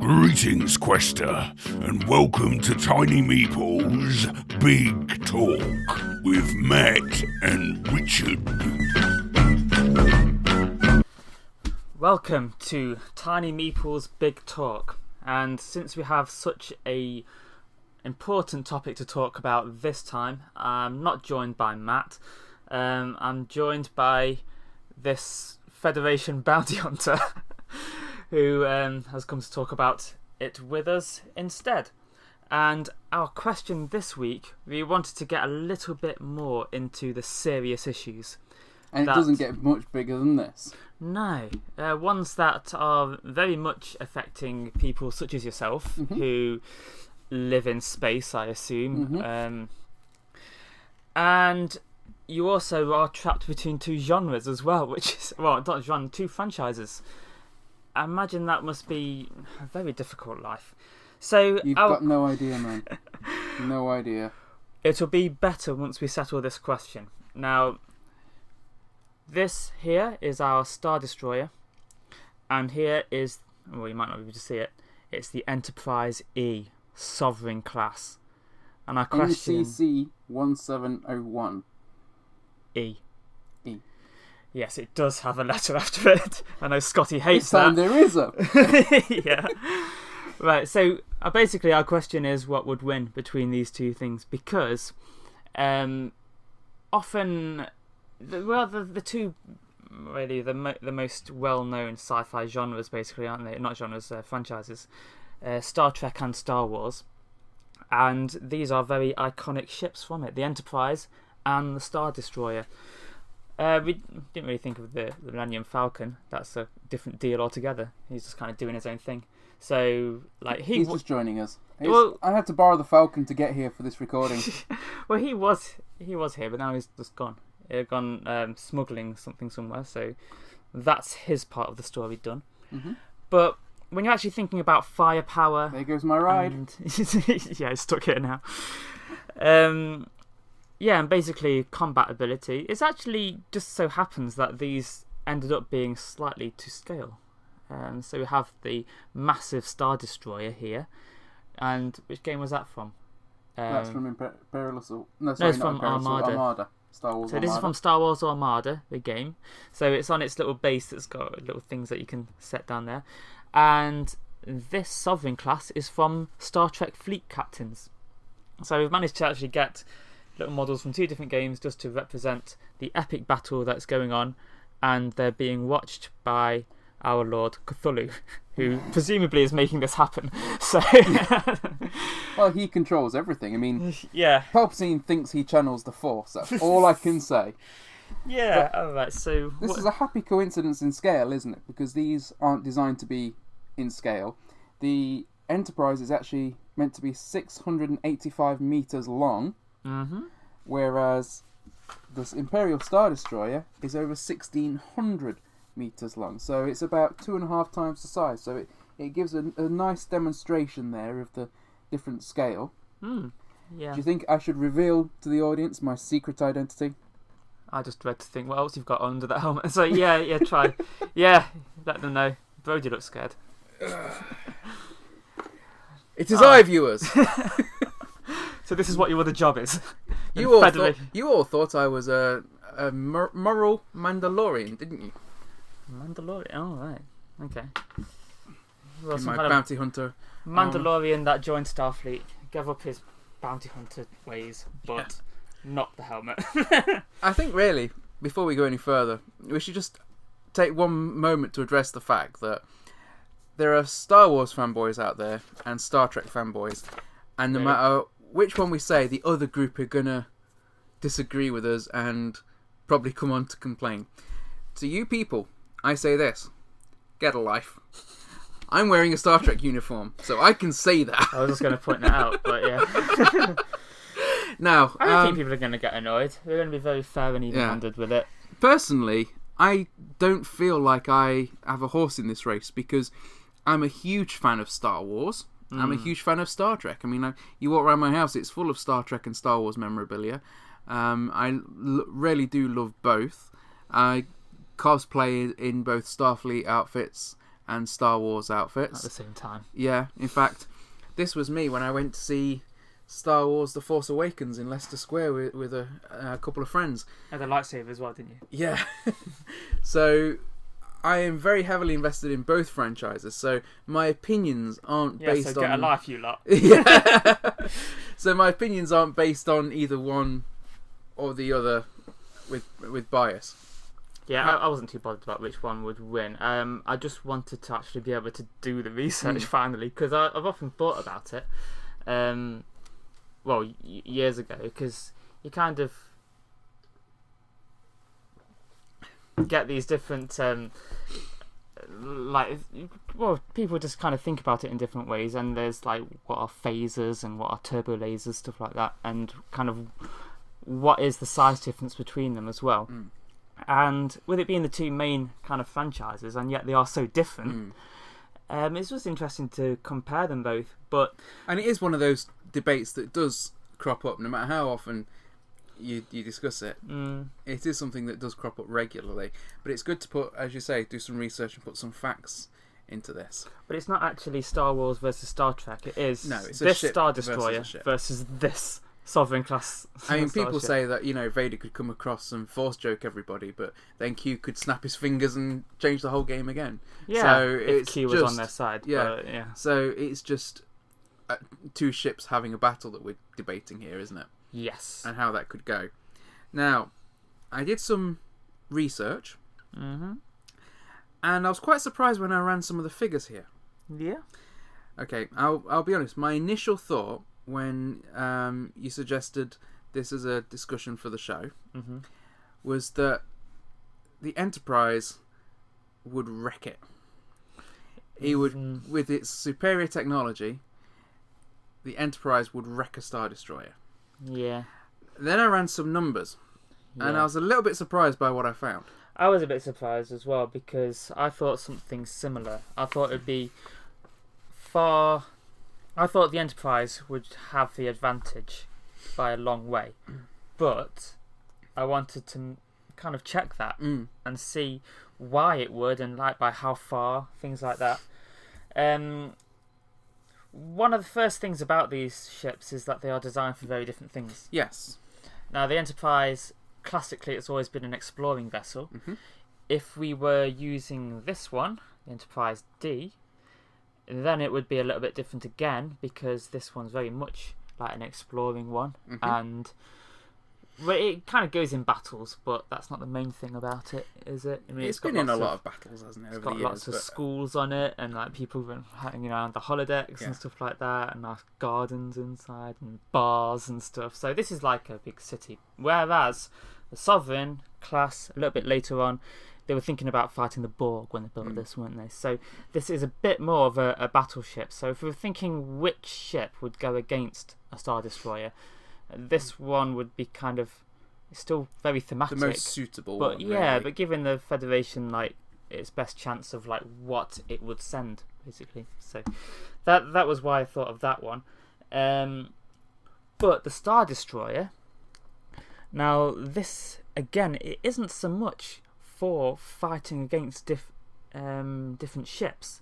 Greetings, Quester, and welcome to Tiny Meeples' Big Talk with Matt and Richard. Welcome to Tiny Meeples' Big Talk, and since we have such a important topic to talk about this time, I'm not joined by Matt. I'm joined by this Federation bounty hunter who has come to talk about it with us instead. And our question this week, we wanted to get a little bit more into the serious issues. And it doesn't get much bigger than this. No. Ones that are very much affecting people such as yourself, who live in space, I assume. And you also are trapped between two genres as well, which is, well, not genre, two franchises. I imagine that must be a very difficult life. So You've got no idea, man. No idea. It'll be better once we settle this question. Now, this here is our Star Destroyer, and here is, well, you might not be able to see it, it's the Enterprise E, Sovereign class. And our question... NCC 1701. E. E. Yes, it does have a letter after it. I know Scotty hates that. There is a. Yeah. Right, so basically our question is what would win between these two things, because often, the two, really, the most well-known sci-fi genres, basically, aren't they? Not genres, franchises. Star Trek and Star Wars. And these are very iconic ships from it. The Enterprise and the Star Destroyer. We didn't really think of the Millennium Falcon. That's a different deal altogether. He's just kind of doing his own thing. So, like, he's just joining us. I had to borrow the Falcon to get here for this recording. Well, he was here, but now he's just gone. He's gone smuggling something somewhere. So that's his part of the story done. But when you're actually thinking about firepower, there goes my ride. Yeah, it's stuck here now. Yeah, and basically combat ability. It actually just so happens that these ended up being slightly to scale. So we have the massive Star Destroyer here. And which game was that from? That's from Imperial Star... No, it's from Armada. Star Wars Armada. This is from Star Wars Armada, the game. So it's on its little base that's got little things that you can set down there. And this Sovereign class is from Star Trek Fleet Captains. So we've managed to actually get little models from two different games just to represent the epic battle that's going on, and they're being watched by our Lord Cthulhu, who presumably is making this happen. So, well, he controls everything. I mean, yeah. Palpatine thinks he channels the Force. That's all I can say. Yeah. All right. So this is a happy coincidence in scale, isn't it? Because these aren't designed to be in scale. The Enterprise is actually meant to be 685 meters long. Whereas the Imperial Star Destroyer is over 1,600 meters long, so it's about 2.5 times the size. So it gives a nice demonstration there of the different scale. Yeah. Do you think I should reveal to the audience my secret identity? I just dread to think what else you've got under that helmet. So yeah, try. Yeah, let them know. Brody looks scared. It is I, viewers. So this is what your other job is. You all thought I was a moral Mandalorian, didn't you? Mandalorian? Oh, right. Okay. Well, in my bounty hunter. Mandalorian that joined Starfleet, gave up his bounty hunter ways, but not the helmet. I think, really, before we go any further, we should just take one moment to address the fact that there are Star Wars fanboys out there and Star Trek fanboys, and no matter which one we say, the other group are gonna disagree with us and probably come on to complain. To you people, I say this: get a life. I'm wearing a Star Trek uniform, so I can say that. I was just going to point that out, but yeah. Now, I don't think people are going to get annoyed. They're going to be very fair and even-handed with it. Personally, I don't feel like I have a horse in this race because I'm a huge fan of Star Wars. I'm a huge fan of Star Trek. I mean, you walk around my house, it's full of Star Trek and Star Wars memorabilia. I really do love both. I cosplay in both Starfleet outfits and Star Wars At outfits. the same time. Yeah, in fact, this was me when I went to see Star Wars The Force Awakens in Leicester Square with a couple of friends. And the lightsaber as well, didn't you? Yeah. So I am very heavily invested in both franchises, so my opinions aren't based so on... get a life, you lot. Yeah. So my opinions aren't based on either one or the other with bias. Yeah, I wasn't too bothered about which one would win. I just wanted to actually be able to do the research finally, because I've often thought about it. Years ago, because you kind of get these different people just kind of think about it in different ways, and there's like what are phasers and what are turbo lasers, stuff like that, and kind of what is the size difference between them as well. And with it being the two main kind of franchises, and yet they are so different, it's just interesting to compare them both. And it is one of those debates that does crop up no matter how often you discuss it. It is something that does crop up regularly, but it's good to put, as you say, do some research and put some facts into this. But it's not actually Star Wars versus Star Trek. It is it's this a ship Star Destroyer versus this Sovereign class. I mean, people starship. say that, you know, Vader could come across and force choke everybody, but then Q could snap his fingers and change the whole game again. Yeah, so if it's Q was on their side. Yeah, but, yeah. So it's just two ships having a battle that we're debating here, isn't it? Yes. And how that could go. Now, I did some research, and I was quite surprised when I ran some of the figures here. Yeah. Okay, I'll be honest. My initial thought when you suggested this as a discussion for the show was that the Enterprise would wreck it. He would, with its superior technology, the Enterprise would wreck a Star Destroyer. Yeah. Then I ran some numbers, and I was a little bit surprised by what I found. I was a bit surprised as well, because I thought something similar. I thought it'd be far... I thought the Enterprise would have the advantage by a long way, but I wanted to kind of check that and see why it would, and like by how far, things like that. One of the first things about these ships is that they are designed for very different things. Yes. Now, the Enterprise, classically, it's always been an exploring vessel. If we were using this one, the Enterprise D, then it would be a little bit different again, because this one's very much like an exploring one, and it kind of goes in battles, but that's not the main thing about it, is it? I mean, it's been in a lot of battles, hasn't it, over the years? It's got lots of schools on it, and like people hanging around the holodecks and stuff like that, and nice gardens inside, and bars and stuff. So this is like a big city. Whereas the Sovereign class, a little bit later on, they were thinking about fighting the Borg when they built this, weren't they? So this is a bit more of a battleship. So if we were thinking which ship would go against a Star Destroyer, this one would be kind of still very thematic. The most suitable but one, yeah, really. but giving the Federation like its best chance of like what it would send, basically. So that was why I thought of that one. But the Star Destroyer, now this again, it isn't so much for fighting against different ships.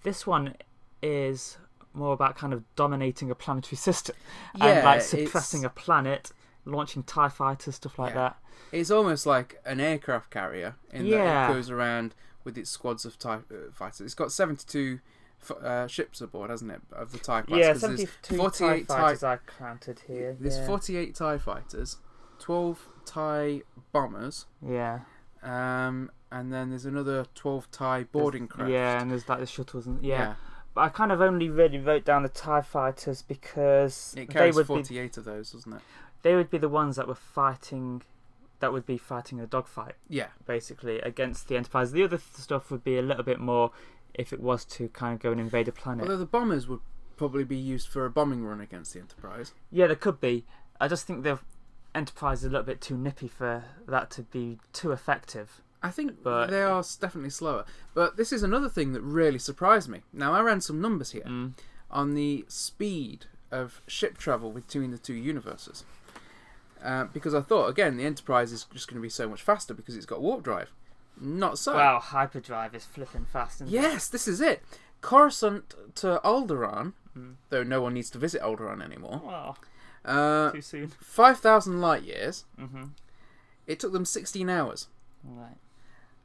This one is more about kind of dominating a planetary system and like suppressing a planet, launching TIE fighters, stuff like that. It's almost like an aircraft carrier in that it goes around with its squads of TIE fighters. It's got 72 ships aboard, hasn't it, of the TIE class? Yeah, 72 TIE fighters I counted here. There's 48 TIE fighters, 12 TIE bombers. Yeah. And then there's another 12 TIE boarding craft. Yeah, and there's like the shuttles and But I kind of only really wrote down the TIE fighters because it carries 48 of those, doesn't it? They would be the ones that were fighting. That would be fighting a dogfight. Yeah, basically against the Enterprise. The other stuff would be a little bit more if it was to kind of go and invade a planet. Although the bombers would probably be used for a bombing run against the Enterprise. Yeah, there could be. I just think the Enterprise is a little bit too nippy for that to be too effective. I think they are definitely slower. But this is another thing that really surprised me. Now, I ran some numbers here on the speed of ship travel between the two universes. Because I thought, again, the Enterprise is just going to be so much faster because it's got warp drive. Not so. Wow, hyperdrive is flipping fast, isn't it? Yes, this is it. Coruscant to Alderaan, though no one needs to visit Alderaan anymore. Oh, too soon. 5,000 light years. Mm-hmm. It took them 16 hours. Right.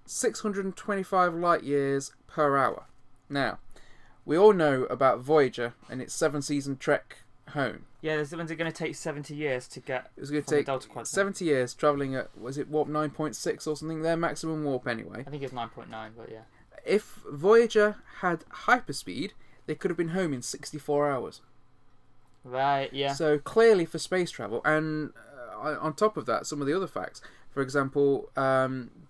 625 light years per hour. Now, we all know about Voyager and its 7-season trek home. Yeah, when's it going to take 70 years to get It was going from to take the Delta Quadrant? 70 years travelling at, was it warp 9.6 or something? Their maximum warp anyway. I think it's 9.9, but yeah. If Voyager had hyperspeed, they could have been home in 64 hours. Right, yeah. So clearly for space travel, and on top of that, some of the other facts. For example,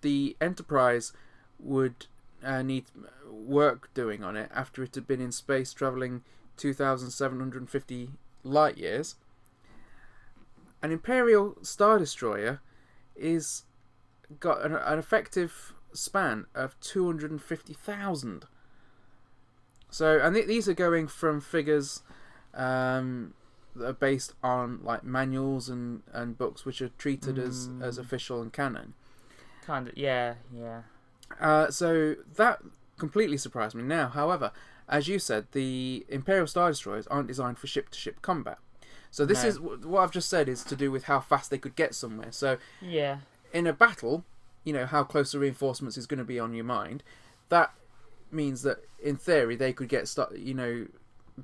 the Enterprise would need work doing on it after it had been in space travelling 2,750 light years. An Imperial Star Destroyer is got an effective span of 250,000. So, and these are going from figures that are based on like manuals and books which are treated as official and canon. Kind of, yeah. So that completely surprised me. Now, however, as you said, the Imperial Star Destroyers aren't designed for ship-to-ship combat. So this is what I've just said is to do with how fast they could get somewhere. So Yeah. in a battle, you know, how close the reinforcements is going to be on your mind. That means that, in theory, they could get,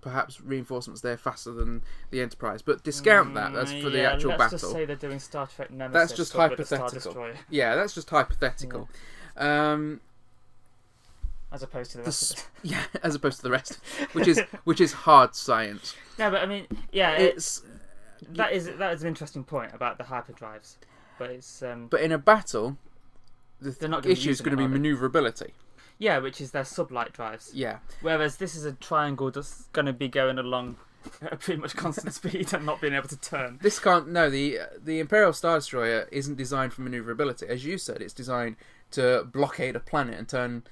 perhaps reinforcements there faster than the Enterprise. But discount that. That's for the actual let's battle. Just say they're doing Star Trek Nemesis. That's just but with a Star hypothetical. Destroyer, Yeah, that's just hypothetical. as opposed to the rest of it. Yeah, as opposed to the rest, which is hard science. No, but I mean, yeah, It's that is an interesting point about the hyperdrives, but it's but in a battle, They're not the gonna issue is use going to them, be are maneuverability. yeah, which is their sublight drives. Yeah, Whereas this is a triangle that's going to be going along at a pretty much constant speed and not being able to turn. this can't. No, the Imperial Star Destroyer isn't designed for maneuverability. As you said, it's designed to blockade a planet and turn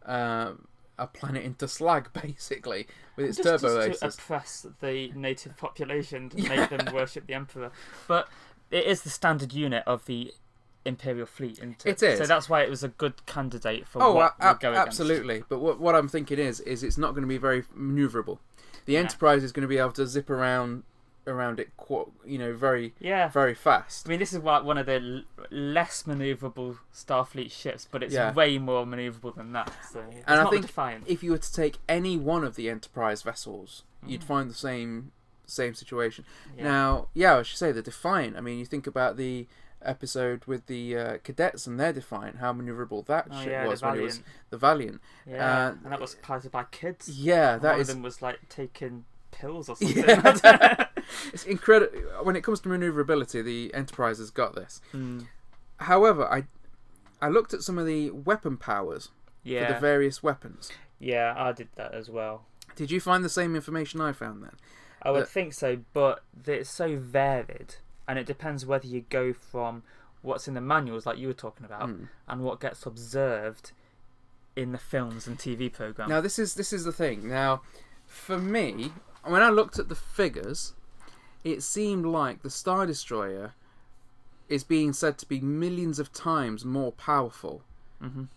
a planet into slag, basically, with its turbo to lasers. oppress the native population to make them worship the Emperor. But it is the standard unit of the Imperial fleet, isn't it? It is. So that's why it was a good candidate for Oh, what we're going absolutely. But what I'm thinking is it's not going to be very maneuverable. The Enterprise is going to be able to zip around it, very very fast. I mean, this is one of the less manoeuvrable Starfleet ships, but it's way more manoeuvrable than that. So it's And not I think Defiant. if you were to take any one of the Enterprise vessels, you'd find the same situation. Yeah. Now, I should say the Defiant. I mean, you think about the episode with the cadets and their Defiant, how manoeuvrable that ship was when it was the Valiant. Yeah, and that was piloted by kids. Yeah, and that one is. of them was like taking pills or something. Yeah. It's incredible. When it comes to manoeuvrability, the Enterprise has got this. However, I looked at some of the weapon powers for the various weapons. Yeah, I did that as well. Did you find the same information I found then? I would think so, but it's so varied, and it depends whether you go from what's in the manuals, like you were talking about, and what gets observed in the films and TV programs. Now, this is the thing. Now, for me, when I looked at the figures, it seemed like the Star Destroyer is being said to be millions of times more powerful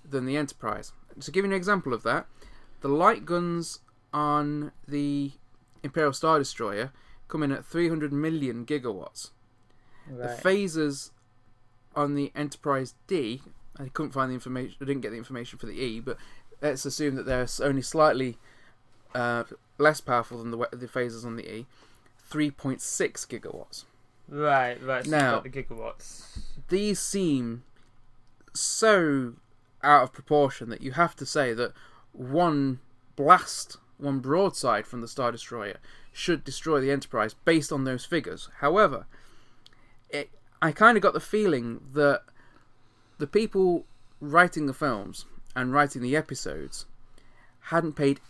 than the Enterprise. To give you an example of that, the light guns on the Imperial Star Destroyer come in at 300 million gigawatts. Right. The phasers on the Enterprise D, I couldn't find the information. I didn't get the information for the E, but let's assume that they're only slightly less powerful than the phasers on the E. 3.6 gigawatts. Right. So Now, you've got the gigawatts. These seem so out of proportion that you have to say that one broadside from the Star Destroyer should destroy the Enterprise based on those figures. However, I kind of got the feeling that the people writing the films and writing the episodes hadn't paid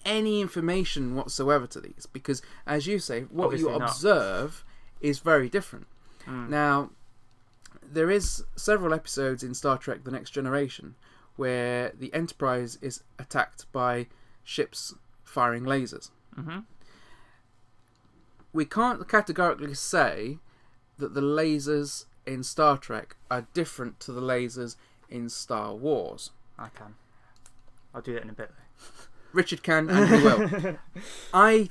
any information whatsoever to these, because, as you say, what Obviously you not. observe is very different. Now, there is several episodes in Star Trek The Next Generation where the Enterprise is attacked by ships firing lasers. We can't categorically say that the lasers in Star Trek are different to the lasers in Star Wars. I can. I'll do that in a bit though. Richard can and he will. I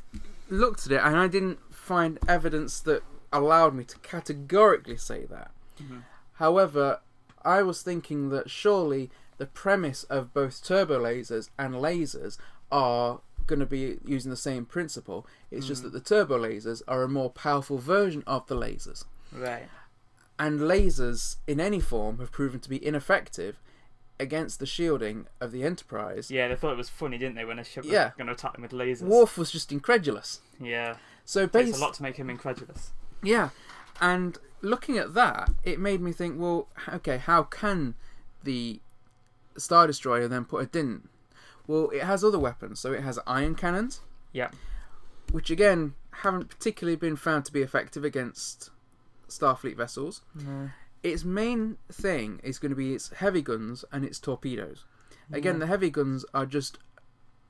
looked at it and I didn't find evidence that allowed me to categorically say that. Mm-hmm. However, I was thinking that surely the premise of both turbo lasers and lasers are going to be using the same principle. It's just that the turbo lasers are a more powerful version of the lasers. Right. And lasers in any form have proven to be ineffective against the shielding of the Enterprise. Yeah, they thought it was funny, didn't they, when a ship was going to attack them with lasers? Worf was just incredulous. Yeah. So It takes a lot to make him incredulous. Yeah, and looking at that, it made me think, well, okay, how can the Star Destroyer then put a dint? Well, it has other weapons. So it has ion cannons. Yeah. Which, again, haven't particularly been found to be effective against Starfleet vessels. No. Its main thing is going to be its heavy guns and its torpedoes. Again, the heavy guns are just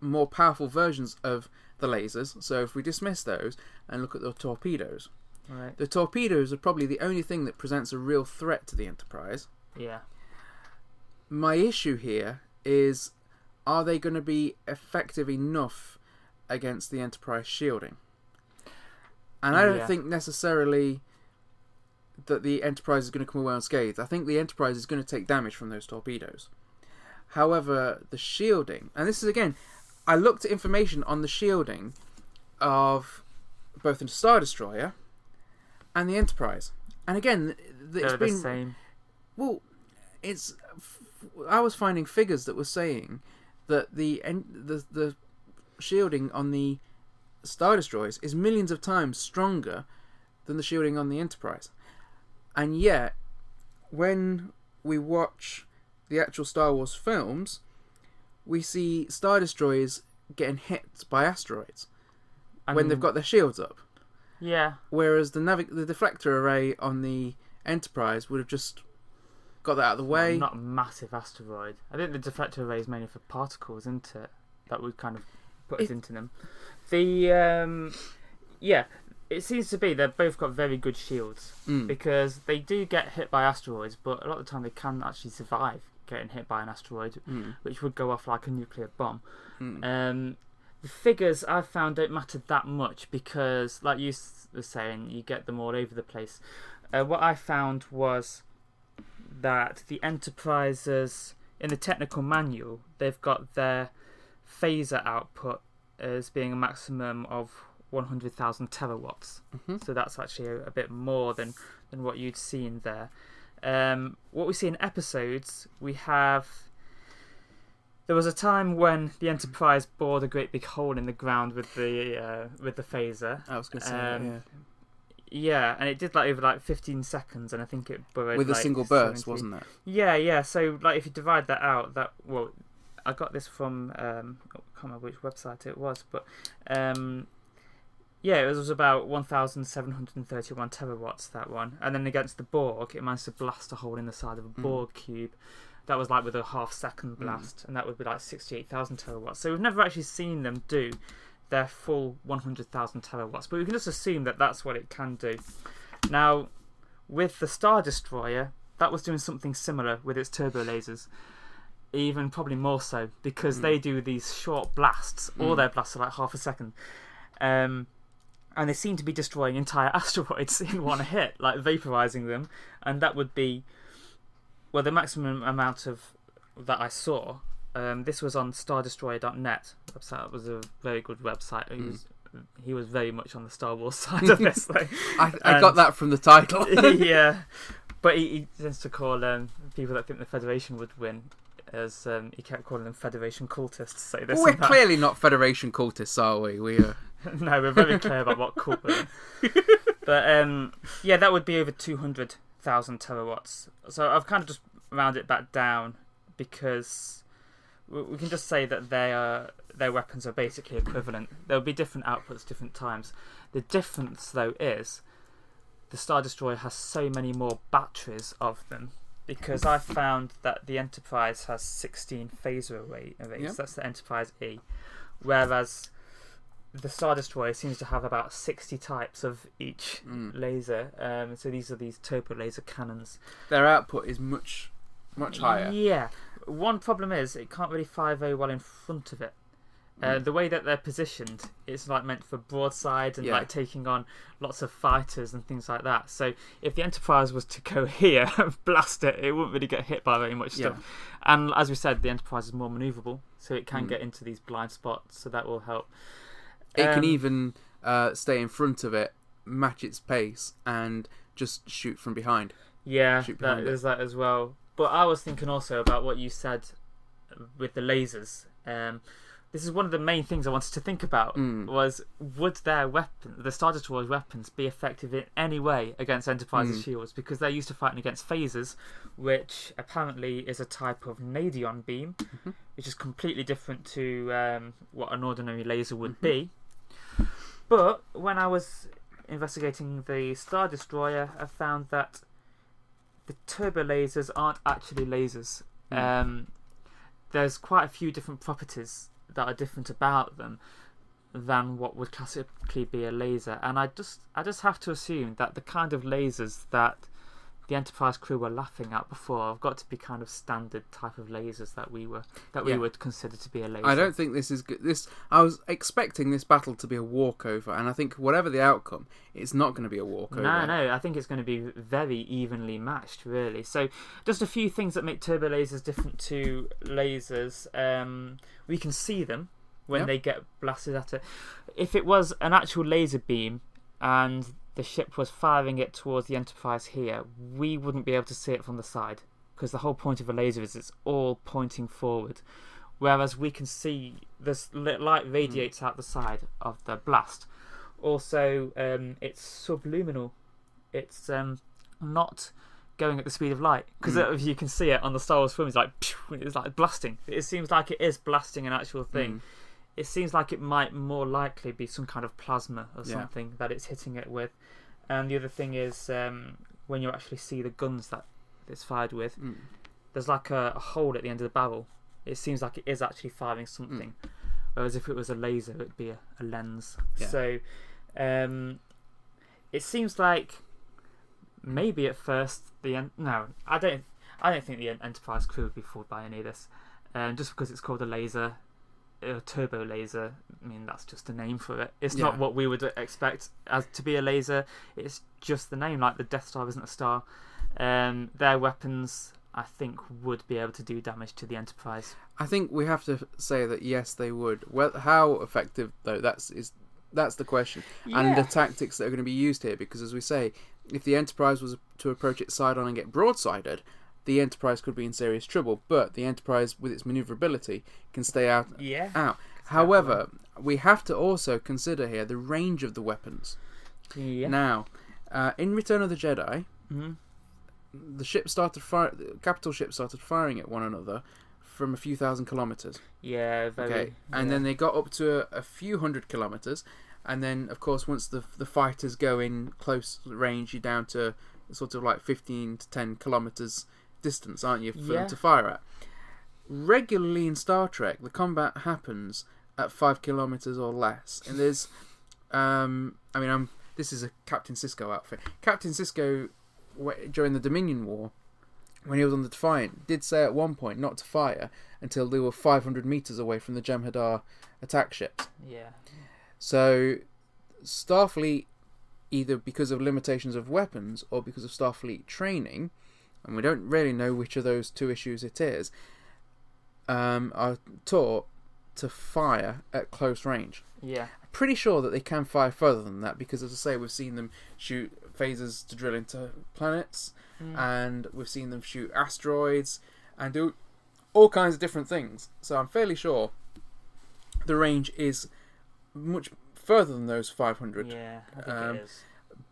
more powerful versions of the lasers. So if we dismiss those and look at the torpedoes, Right. the torpedoes are probably the only thing that presents a real threat to the Enterprise. Yeah. My issue here is, are they going to be effective enough against the Enterprise shielding? And I don't think necessarily that the Enterprise is going to come away unscathed. I think the Enterprise is going to take damage from those torpedoes. However, the shielding, and this is again, I looked at information on the shielding of both the Star Destroyer and the Enterprise, and again, They're the same. Well, I was finding figures that were saying that the shielding on the Star Destroyers is millions of times stronger than the shielding on the Enterprise. And yet, when we watch the actual Star Wars films, we see Star Destroyers getting hit by asteroids when they've got their shields up. Yeah. Whereas the deflector array on the Enterprise would have just got that out of the way. Not a massive asteroid. I think the deflector array is mainly for particles, isn't it? That would kind of put us into them. It seems to be they've both got very good shields because they do get hit by asteroids, but a lot of the time they can actually survive getting hit by an asteroid, which would go off like a nuclear bomb. The figures I've found don't matter that much because, like you were saying, you get them all over the place. What I found was that the Enterprises, in the technical manual, they've got their phaser output as being a maximum of 100,000 terawatts. So that's actually a bit more than what you'd see in there. What we see in episodes, there was a time when the Enterprise bored a great big hole in the ground with the phaser. I was going to say that, yeah. Yeah, and it did like over 15 seconds, and I think it burrowed with a single burst, 70. wasn't it? Yeah. So if you divide that out, I got this from I can't remember which website it was, but it was about 1,731 terawatts, that one. And then against the Borg, it managed to blast a hole in the side of a Borg cube. That was with a half-second blast, and that would be 68,000 terawatts. So we've never actually seen them do their full 100,000 terawatts, but we can just assume that that's what it can do. Now, with the Star Destroyer, that was doing something similar with its turbo lasers. Even probably more so, because they do these short blasts. All their blasts are half a second. And they seem to be destroying entire asteroids in one hit, vaporizing them. And that would be, the maximum amount of that I saw. This was on stardestroyer.net website. That was a very good website. He was very much on the Star Wars side of this. I got that from the title. Yeah, but he tends to call people that think the Federation would win, as he kept calling them Federation cultists. So this we're clearly not Federation cultists, are we? No, we're very clear about what cult we're in. But that would be over 200,000 terawatts. So I've kind of just rounded it back down because we can just say that their weapons are basically equivalent. There'll be different outputs, different times. The difference, though, is the Star Destroyer has so many more batteries of them, because I found that the Enterprise has 16 phaser arrays. Yep. That's the Enterprise E, whereas the Star Destroyer seems to have about 60 types of each laser. So these are these turbo laser cannons. Their output is much much higher. Yeah. One problem is it can't really fire very well in front of it. The way that they're positioned, it's like meant for broadside and like taking on lots of fighters and things like that. So if the Enterprise was to go here and blast it, it wouldn't really get hit by very much stuff. And as we said, the Enterprise is more maneuverable, so it can get into these blind spots. So that will help. It can even stay in front of it, match its pace, and just shoot from behind. Yeah, there's that as well. But I was thinking also about what you said with the lasers. This is one of the main things I wanted to think about, was would their weapon, the Star Destroyer's weapons, be effective in any way against Enterprise's shields? Because they're used to fighting against phasers, which apparently is a type of nadion beam, which is completely different to what an ordinary laser would be. But when I was investigating the Star Destroyer, I found that the turbo lasers aren't actually lasers. There's quite a few different properties that are different about them than what would classically be a laser, and I just have to assume that the kind of lasers that the Enterprise crew were laughing at before have got to be kind of standard type of lasers that we would consider to be a laser. I don't think this is good. I was expecting this battle to be a walkover, and I think whatever the outcome, it's not going to be a walkover. No, I think it's going to be very evenly matched, really. So, just a few things that make turbo lasers different to lasers. We can see them when they get blasted at it. If it was an actual laser beam and the ship was firing it towards the Enterprise here, we wouldn't be able to see it from the side, because the whole point of a laser is it's all pointing forward, whereas we can see this light radiates out the side of the blast. Also, it's subluminal. It's not going at the speed of light, because you can see it on the Star Wars film. It's like blasting. It seems like it is blasting an actual thing. It seems like it might more likely be some kind of plasma or something that it's hitting it with. And the other thing is, when you actually see the guns that it's fired with, there's like a hole at the end of the barrel. It seems like it is actually firing something. Whereas if it was a laser, it'd be a lens. So it seems like maybe at first no, I don't think the Enterprise crew would be fooled by any of this. Just because it's called a laser, a turbo laser, I mean, that's just a name for it. It's not what we would expect as to be a laser. It's just the name, like the Death Star isn't a star. Their weapons, I think, would be able to do damage to the Enterprise. I think we have to say that yes, they would. Well, how effective though? That's the question, and the tactics that are going to be used here. Because as we say, if the Enterprise was to approach it side on and get broadsided, the Enterprise could be in serious trouble. But the Enterprise, with its maneuverability, can stay out. However, we have to also consider here the range of the weapons. Now, in Return of the Jedi, the capital ship started firing at one another from a few thousand kilometers. And then they got up to a few hundred kilometers, and then of course once the fighters go in close range, you're down to sort of like 15 to 10 kilometers distance, aren't you, for them to fire at. Regularly in Star Trek, the combat happens at 5 kilometers or less, and there's this is a Captain Sisko outfit. Captain Sisko, during the Dominion War, when he was on the Defiant, did say at one point not to fire until they were 500 meters away from the Jem'Hadar attack ships. So Starfleet, either because of limitations of weapons or because of Starfleet training, and we don't really know which of those two issues it is, are taught to fire at close range. I'm pretty sure that they can fire further than that, because as I say, we've seen them shoot phasers to drill into planets, and we've seen them shoot asteroids and do all kinds of different things. So I'm fairly sure the range is much further than those 500. I think it is.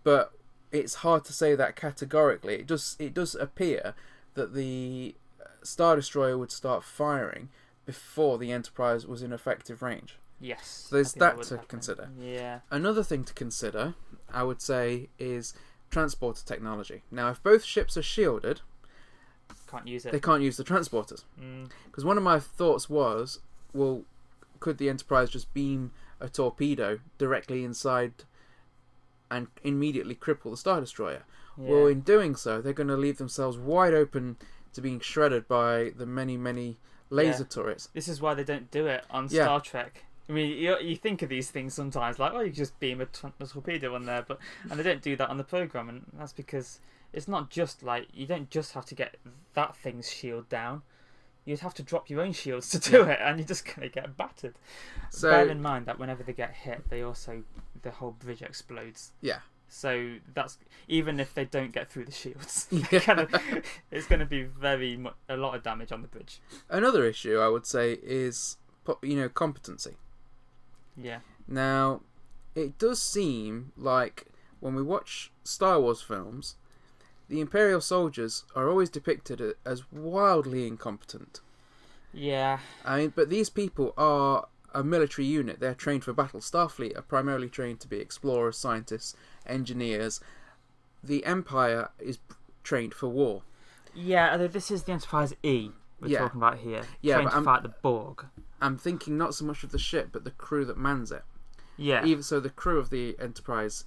But it's hard to say that categorically. It does appear that the Star Destroyer would start firing before the Enterprise was in effective range. Yes. So there's that to consider. Yeah. Another thing to consider, I would say, is transporter technology. Now, if both ships are shielded, can't use it. They can't use the transporters. Because one of my thoughts was, well, could the Enterprise just beam a torpedo directly inside and immediately cripple the Star Destroyer? Well, in doing so, they're going to leave themselves wide open to being shredded by the many laser turrets. This is why they don't do it on Yeah. Star Trek. I mean, you think of these things sometimes like, oh, you can just beam a torpedo on there, and they don't do that on the program, and that's because it's not just like you don't just have to get that thing's shield down. You'd have to drop your own shields to do it, and you're just gonna get battered. So Bear in mind that whenever they get hit, the whole bridge explodes. yeah, So that's even if they don't get through the shields, Yeah. it's going to be a lot of damage on the bridge. Another issue I would say is competency. Yeah. Now, it does seem like when we watch Star Wars films, the Imperial soldiers are always depicted as wildly incompetent. Yeah. I mean, but these people are a military unit. They're trained for battle. Starfleet are primarily trained to be explorers, scientists, engineers. The Empire is trained for war. Yeah, although this is the Enterprise E we're talking about here. Yeah, trained but to fight the Borg. I'm thinking not so much of the ship, but the crew that mans it. Yeah. Even so, the crew of the Enterprise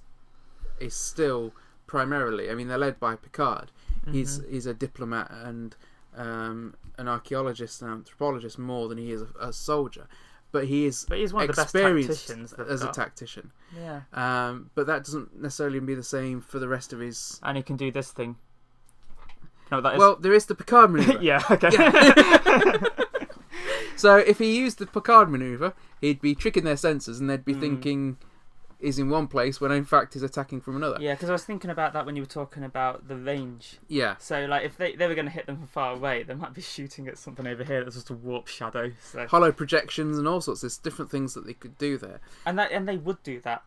is still primarily. I mean, they're led by Picard. Mm-hmm. He's a diplomat and an archaeologist and anthropologist more than he is a soldier. But he's one of the best experienced tacticians as a tactician. Yeah. But that doesn't necessarily be the same for the rest of his. And he can do this thing. No, that is. Well, there is the Picard maneuver. Yeah. Okay. Yeah. So if he used the Picard maneuver, he'd be tricking their senses, and they'd be thinking he's in one place when in fact he's attacking from another. Yeah, because I was thinking about that when you were talking about the range. Yeah. So, like, if they were going to hit them from far away, they might be shooting at something over here that's just a warp shadow. So. Hollow projections and all sorts. There's different things that they could do there. And they would do that.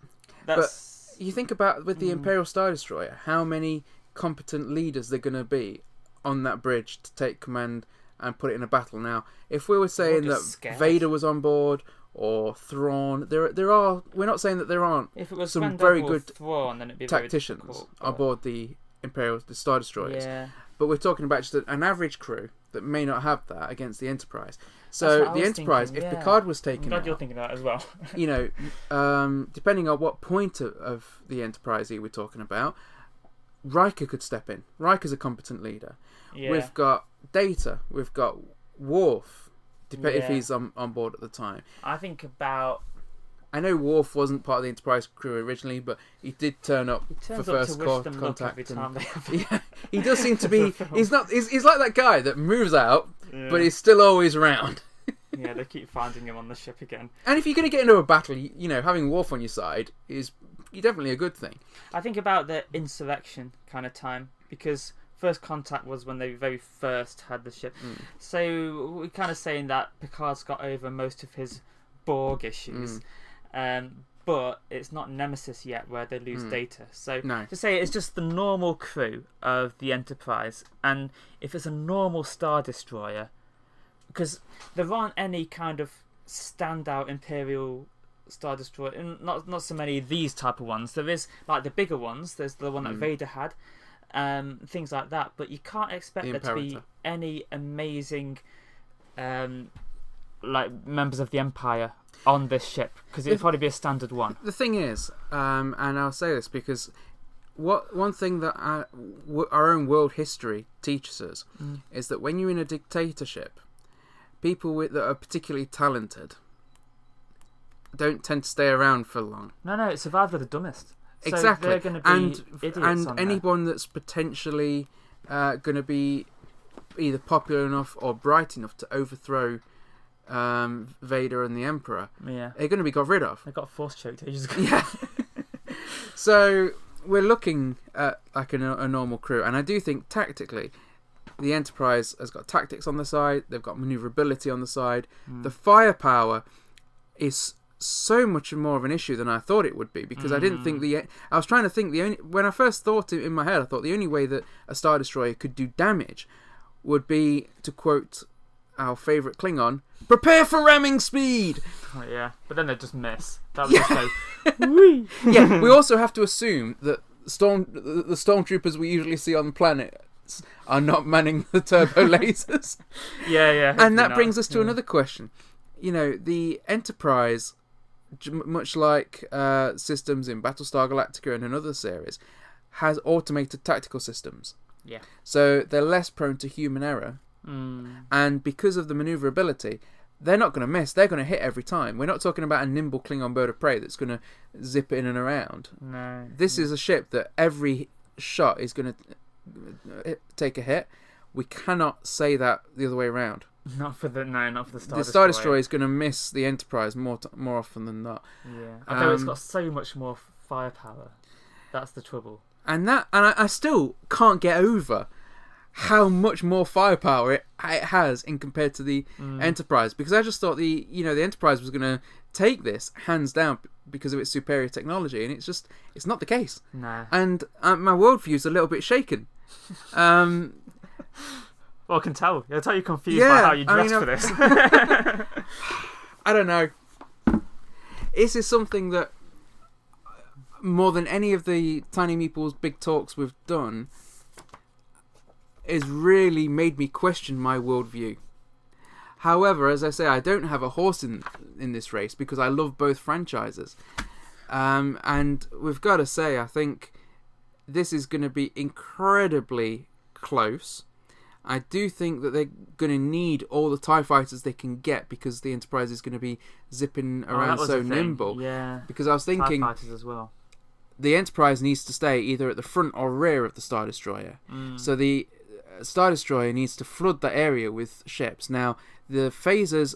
But you think about with the Imperial Star Destroyer, how many competent leaders they're going to be on that bridge to take command and put it in a battle. Now, if we were saying that Vader was on board or Thrawn, there are. We're not saying that there aren't if it was some Gwendolyn very or good Thrawn, then it'd be tacticians very difficult, on board the Star Destroyers. Yeah. But we're talking about just an average crew that may not have that against the Enterprise. So the Enterprise, if Picard was taken I'm glad out, you're thinking that as well. Depending on what point of the Enterprise we're talking about, Riker could step in. Riker's a competent leader. Yeah. We've got Data. We've got Worf, if he's on board at the time. I think about... I know Worf wasn't part of the Enterprise crew originally, but he did turn up for first contact. Every time they have... Yeah, he does seem to be. He's not. He's like that guy that moves out, but he's still always around. Yeah, they keep finding him on the ship again. And if you're going to get into a battle, having Worf on your side is definitely a good thing. I think about the insurrection kind of time, because first contact was when they very first had the ship. So we're kind of saying that Picard's got over most of his Borg issues. But it's not Nemesis yet where they lose Data. So to say it's just the normal crew of the Enterprise, and if it's a normal Star Destroyer, because there aren't any kind of standout Imperial Star Destroyer, and not so many of these type of ones. There is like the bigger ones. There's the one that Vader had, things like that. But you can't expect there to be any amazing like members of the Empire on this ship, because it'd probably be a standard one. The thing is, and I'll say this because one thing that our own world history teaches us is that when you're in a dictatorship, people that are particularly talented don't tend to stay around for long. No, it's survival of the dumbest. So exactly, they're going to be idiots on anyone that's potentially going to be either popular enough or bright enough to overthrow Vader and the Emperor, they're going to be got rid of. They got force choked ages ago. Yeah. So we're looking at like a normal crew, and I do think tactically, the Enterprise has got tactics on the side. They've got maneuverability on the side. The firepower is so much more of an issue than I thought it would be, because I didn't think I was trying to think when I first thought it in my head, I thought the only way that a Star Destroyer could do damage would be, to quote our favourite Klingon, "Prepare for ramming speed." Oh, yeah, but then they just miss. That was just like, yeah. We also have to assume that the stormtroopers we usually see on the planets are not manning the turbo lasers. Yeah. And that brings us to another question. The Enterprise, much like systems in Battlestar Galactica and another series, has automated tactical systems. Yeah. So they're less prone to human error. Mm. And because of the maneuverability, they're not going to miss. They're going to hit every time. We're not talking about a nimble Klingon bird of prey that's going to zip in and around. No. This is a ship that every shot is going to take a hit. We cannot say that the other way around. Not for the Star Destroyer. The Star Destroyer is going to miss the Enterprise more often than not. Yeah. Although it's got so much more firepower. That's the trouble. And I still can't get over how much more firepower it has in compared to the Enterprise, because I just thought the Enterprise was going to take this hands down because of its superior technology, and it's not the case. No. And my worldview is a little bit shaken. Well, I can tell. You're confused by how you dressed for this. I don't know. This is something that, more than any of the Tiny Meeples big talks we've done, has really made me question my worldview. However, as I say, I don't have a horse in this race because I love both franchises. And we've got to say, I think this is going to be incredibly close. I do think that they're going to need all the TIE fighters they can get because the Enterprise is going to be zipping around so nimble. Yeah. Because I was thinking, TIE fighters as well. The Enterprise needs to stay either at the front or rear of the Star Destroyer. So the Star Destroyer needs to flood that area with ships. Now, the phaser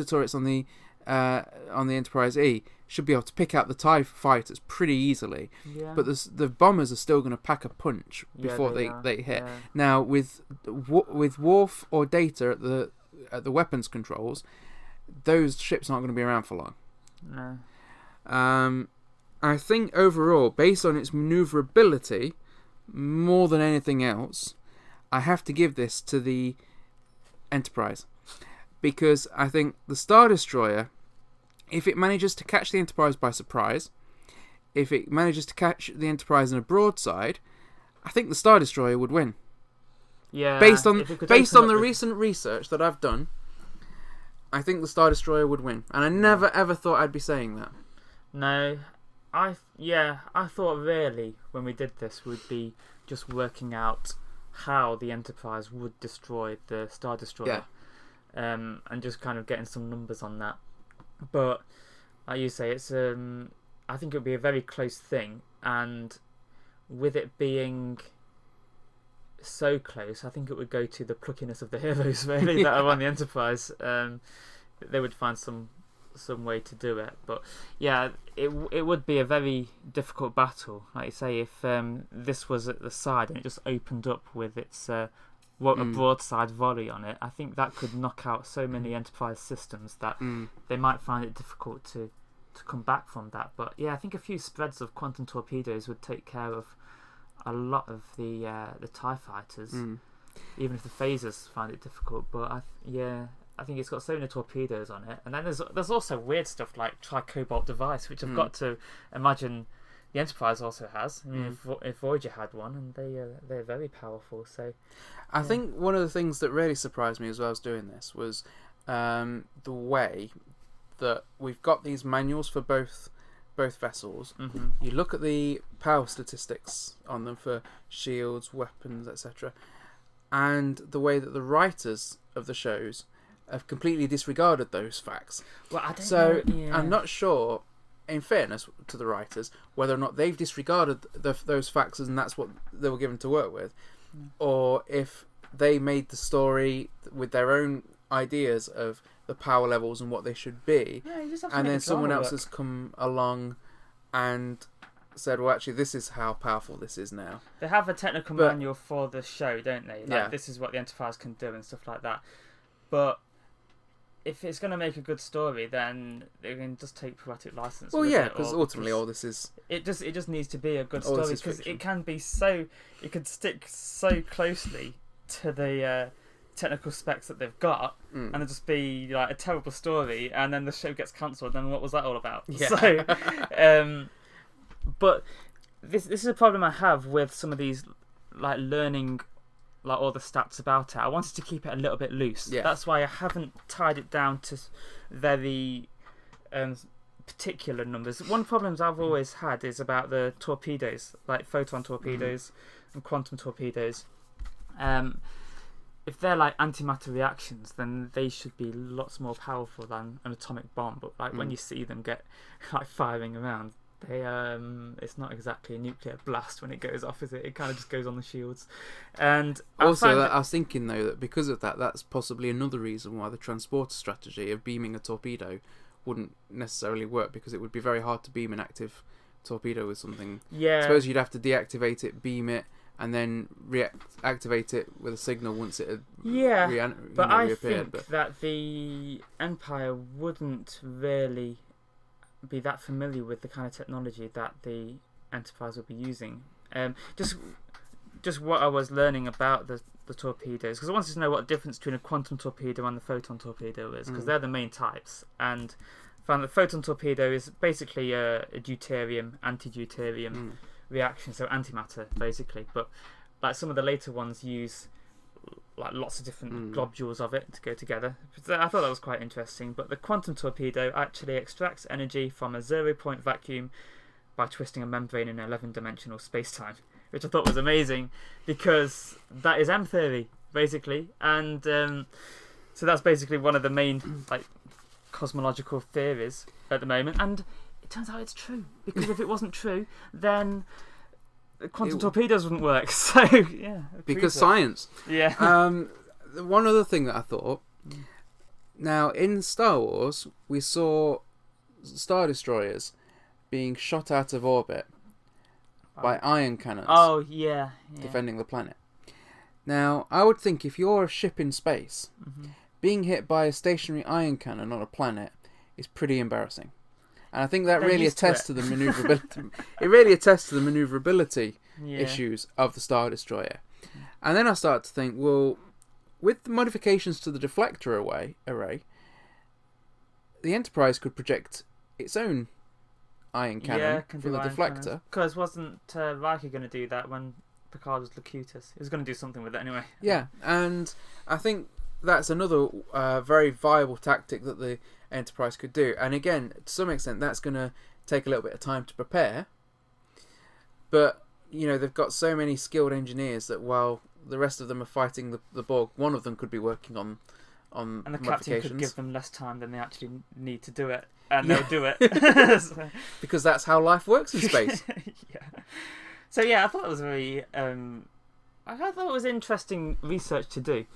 turrets on the Enterprise E should be able to pick out the TIE fighters pretty easily. Yeah. But the bombers are still going to pack a punch before they hit. Yeah. Now, with Worf or Data at the weapons controls, those ships aren't going to be around for long. No. I think overall, based on its maneuverability, more than anything else, I have to give this to the Enterprise. Because I think the Star Destroyer, if it manages to catch the Enterprise by surprise, if it manages to catch the Enterprise in a broadside, I think the Star Destroyer would win. Yeah. Based on the recent research that I've done, I think the Star Destroyer would win. And I never ever thought I'd be saying that. No. I thought really when we did this we'd be just working out how the Enterprise would destroy the Star Destroyer, and just kind of getting some numbers on that. But like you say, it's I think it would be a very close thing, and with it being so close, I think it would go to the pluckiness of the heroes really that are on the Enterprise. They would find some way to do it, but yeah, it would be a very difficult battle, like you say, if this was at the side and it just opened up with its a broadside volley on it. I think that could knock out so many Enterprise systems that they might find it difficult to come back from that. But yeah, I think a few spreads of quantum torpedoes would take care of a lot of the TIE fighters, even if the phasers find it difficult. But I think it's got so many torpedoes on it, and then there's also weird stuff like tri-cobalt device, which I've got to imagine the Enterprise also has. I mean, if Voyager had one, and they're very powerful. So, I think one of the things that really surprised me as well as doing this was the way that we've got these manuals for both vessels. You look at the power statistics on them for shields, weapons, etc., and the way that the writers of the shows have completely disregarded those facts. Well, I don't know. Yeah. I'm not sure, in fairness to the writers, whether or not they've disregarded those facts and that's what they were given to work with, or if they made the story with their own ideas of the power levels and what they should be, and then someone else has come along and said, well, actually, this is how powerful this is now. They have a technical manual for the show, don't they? Like, this is what the Enterprise can do and stuff like that. But if it's going to make a good story, then they can just take poetic license. Well, yeah, because ultimately all this is... It just needs to be a good story, because it can be so... It could stick so closely to the technical specs that they've got, and it'll just be like a terrible story, and then the show gets cancelled, then what was that all about? Yeah. So, but this is a problem I have with some of these, like, learning... like all the stats about it. I wanted to keep it a little bit loose. Yeah. That's why I haven't tied it down to very particular numbers. One problem I've always had is about the torpedoes, like photon torpedoes and quantum torpedoes. If they're like antimatter reactions, then they should be lots more powerful than an atomic bomb. But like when you see them get like firing around, they it's not exactly a nuclear blast when it goes off, is it? It kind of just goes on the shields. And I was thinking though that because of that, that's possibly another reason why the transporter strategy of beaming a torpedo wouldn't necessarily work, because it would be very hard to beam an active torpedo with something. Yeah. I suppose you'd have to deactivate it, beam it, and then reactivate it with a signal once it had reappeared. But that the Empire wouldn't really be that familiar with the kind of technology that the Enterprise would be using. Just what I was learning about the torpedoes, because I wanted to know what the difference between a quantum torpedo and the photon torpedo is, because they're the main types. And found that the photon torpedo is basically a deuterium, anti-deuterium reaction, so antimatter basically. But like some of the later ones use like lots of different globules of it to go together. So I thought that was quite interesting. But the quantum torpedo actually extracts energy from a 0-point vacuum by twisting a membrane in 11-dimensional space-time, which I thought was amazing, because that is M theory basically. And so that's basically one of the main like cosmological theories at the moment, and it turns out it's true, because if it wasn't true, then quantum torpedoes wouldn't work. So yeah, because science. Yeah. One other thing that I thought, now in Star Wars we saw Star Destroyers being shot out of orbit by ion cannons. Oh yeah. Defending the planet. Now I would think if you're a ship in space, being hit by a stationary ion cannon on a planet is pretty embarrassing. And I think that really attests to the maneuverability. It really attests to the maneuverability issues of the Star Destroyer. And then I start to think, well, with the modifications to the deflector array, the Enterprise could project its own ion cannon from the deflector. Because wasn't Riker going to do that when Picard was Locutus? He was going to do something with it anyway. Yeah, and I think that's another very viable tactic that the Enterprise could do. And again, to some extent, that's going to take a little bit of time to prepare. But, you know, they've got so many skilled engineers that while the rest of them are fighting the Borg, one of them could be working on and the modifications. captain could give them less time than they actually need to do it. And they'll do it. Because that's how life works in space. Yeah. So yeah, I thought it was very... I thought it was interesting research to do.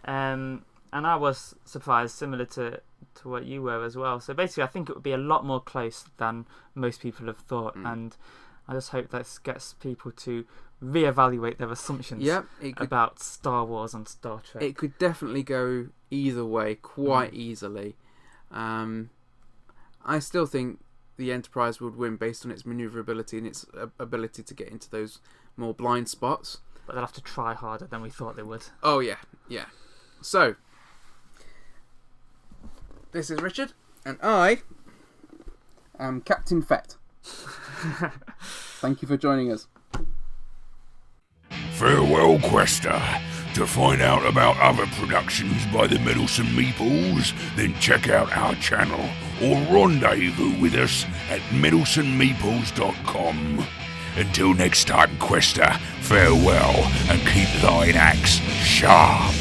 And I was surprised, similar to what you were as well. So basically, I think it would be a lot more close than most people have thought. And I just hope that gets people to reevaluate their assumptions about Star Wars and Star Trek. It could definitely go either way quite easily. I still think the Enterprise would win based on its maneuverability and its ability to get into those more blind spots. But they'll have to try harder than we thought they would. Oh, yeah. So, this is Richard, and I am Captain Fett. Thank you for joining us. Farewell, Quester. To find out about other productions by the Meddlesome Meeples, then check out our channel or rendezvous with us at meddlesomemeeples.com. Until next time, Quester, farewell and keep thine axe sharp.